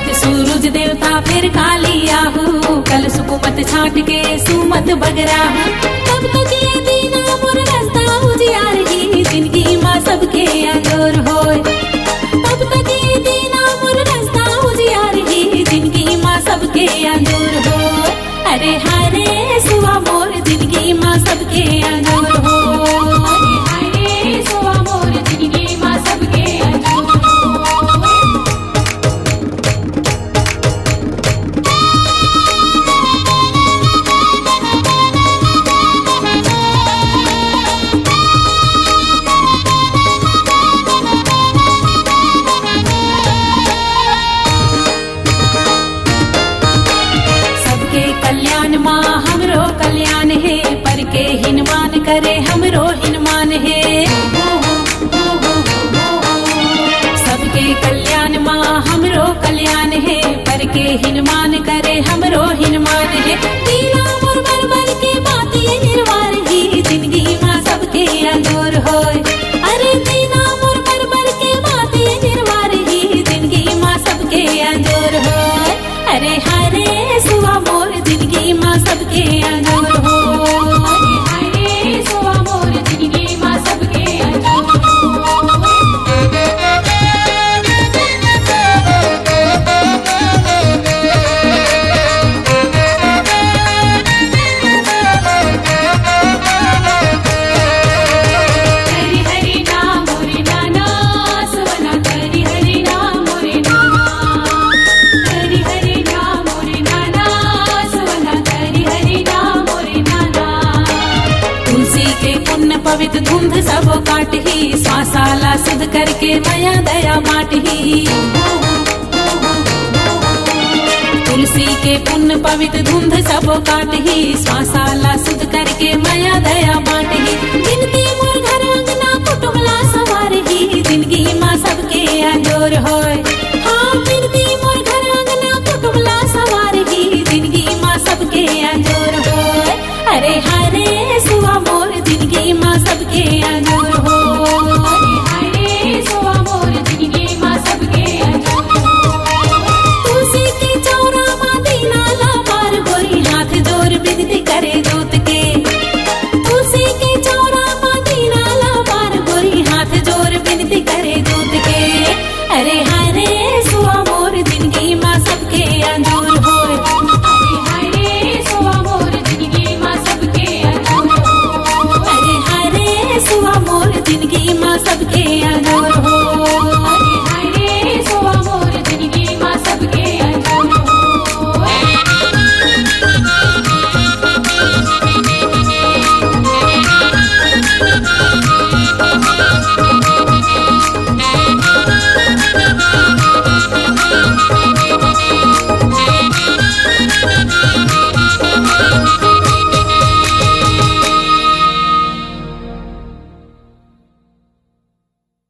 उगत सूरज देवता फिर काली आहू, कल सुकुमत छाट के सुमत बगराहू। तब तक ये दीना मोर रास्ता उजियार ही, जिंदगी माँ सबके अंजोर होय। तब तक ये दीना मोर रास्ता उजियार ही, जिंदगी माँ सबके अंजोर होय। अरे हाय रे सुवा मोर जिंदगी माँ सबके अंजोर हो। अरे हाय रे सुवा मोर जिंदगी माँ सबके अंजोर हो। हिनमान करे हमरो हिनमान है, सबके कल्याण माँ हमरो कल्याण है, पर के हिनमान करे हमरो हिनमान है। दीना मोर बरबर के बाती निर्वार ही, जिंदगी माँ सबके अंजोर होय। अरे दीना मोर बरबर के बाती निर्वार ही, जिंदगी माँ सबके अंजोर होय। अरे हाय रे सुवा मोर जिंदगी माँ सबके अंजोर हो। पवित्र धुंध सब काट ही, श्वासाला शुद्ध करके माया दया बांट ही। तुलसी के पुण्य पवित्र धुंध सब काट ही, श्वासाला शुद्ध करके माया दया बांट ही। जिनकी मोर घर अंगना कुटुमला सवार ही, जिंदगी माँ सबके अंजोर होय।